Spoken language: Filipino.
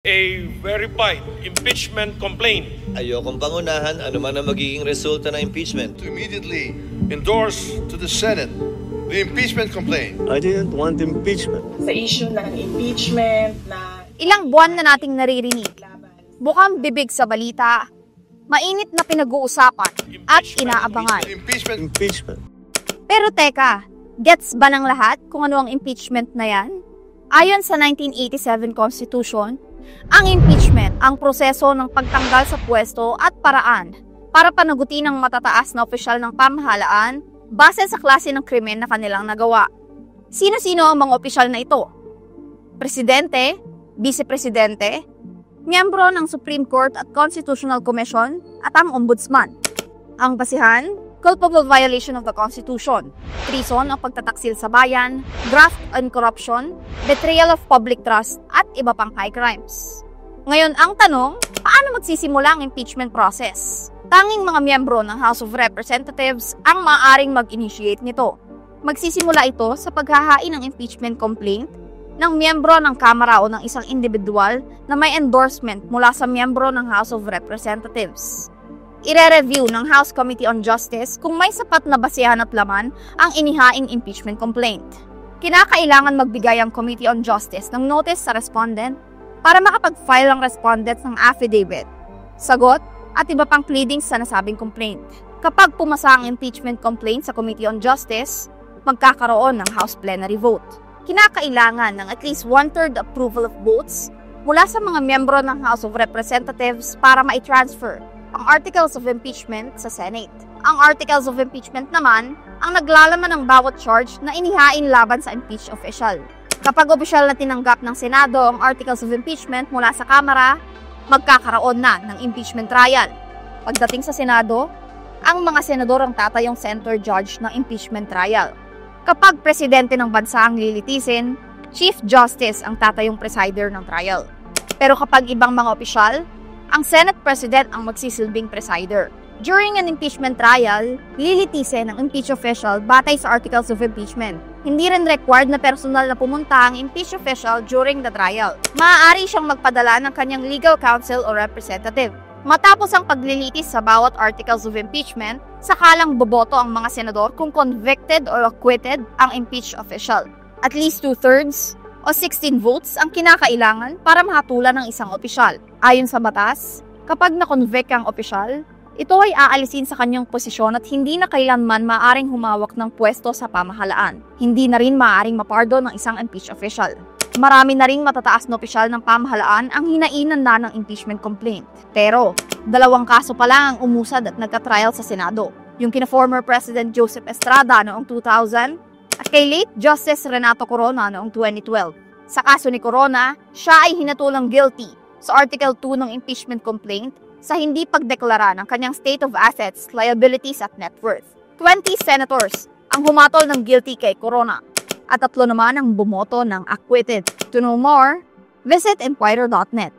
a verified impeachment complaint Ayokong pangunahan anuman ang magiging resulta ng impeachment. To immediately endorse to the Senate the impeachment complaint. I didn't want impeachment. Sa issue ng impeachment na Ilang buwan na nating naririnig. Bukang bibig sa balita, mainit na pinag-uusapan at inaabangan. Impeachment. Pero teka, gets ba ng lahat kung ano ang impeachment na yan? Ayon sa 1987 Constitution, ang impeachment ang proseso ng pagtanggal sa pwesto at paraan para panagutin ng matataas na opisyal ng pamahalaan base sa klase ng krimen na kanilang nagawa. Sino-sino ang mga opisyal na ito? Presidente, Vice-Presidente, miyembro ng Supreme Court at Constitutional Commission at ang Ombudsman. Ang basihan, culpable violation of the Constitution, treason o pagtataksil sa bayan, graft and corruption, betrayal of public trust, at iba pang high crimes. Ngayon, ang tanong, paano magsisimula ang impeachment process? Tanging mga miyembro ng House of Representatives ang maaaring mag-initiate nito. Magsisimula ito sa paghahain ng impeachment complaint ng miyembro ng Kamara o ng isang individual na may endorsement mula sa miyembro ng House of Representatives. Ire-review ng House Committee on Justice kung may sapat na basihan at laman ang inihaing impeachment complaint. Kinakailangan magbigay ang Committee on Justice ng notice sa respondent para makapag-file ang respondent ng affidavit, sagot at iba pang pleadings sa nasabing complaint. Kapag pumasa ang impeachment complaint sa Committee on Justice, magkakaroon ng House Plenary Vote. Kinakailangan ng at least 1/3 approval of votes mula sa mga miyembro ng House of Representatives para ma-transfer ang Articles of Impeachment sa Senate. Ang Articles of Impeachment naman ang naglalaman ng bawat charge na inihain laban sa impeached official. Kapag opisyal na tinanggap ng Senado ang Articles of Impeachment mula sa Kamara, magkakaroon na ng impeachment trial. Pagdating sa Senado, ang mga senador ang tatayong center judge ng impeachment trial. Kapag presidente ng bansa ang lilitisin, Chief Justice ang tatayong presider ng trial. Pero kapag ibang mga opisyal, ang Senate President ang magsisilbing presider. During an impeachment trial, lilitisin ng impeached official batay sa Articles of Impeachment. Hindi rin required na personal na pumunta ang impeached official during the trial. Maaari siyang magpadala ng kanyang legal counsel o representative. Matapos ang paglilitis sa bawat Articles of Impeachment, sakalang boboto ang mga senador kung convicted or acquitted ang impeached official. At least 2/3 o 16 votes ang kinakailangan para mahatulan ng isang opisyal. Ayon sa batas, kapag na-convict ang opisyal, ito ay aalisin sa kanyang posisyon at hindi na kailanman maaaring humawak ng pwesto sa pamahalaan. Hindi na rin maaaring mapardon ng isang impeached official. Marami na ring matataas na opisyal ng pamahalaan ang hinainan na ng impeachment complaint. Pero, 2 kaso pa lang ang umusad at nagka-trial sa Senado. Yung kina former President Joseph Estrada noong 2000 at kay late Justice Renato Corona noong 2012. Sa kaso ni Corona, siya ay hinatulang guilty sa Article 2 ng impeachment complaint sa hindi pagdeklara ng kanyang state of assets, liabilities at net worth. 20 senators ang humatol ng guilty kay Corona at 3 naman ang bumoto ng acquitted. To know more, visit Inquirer.net.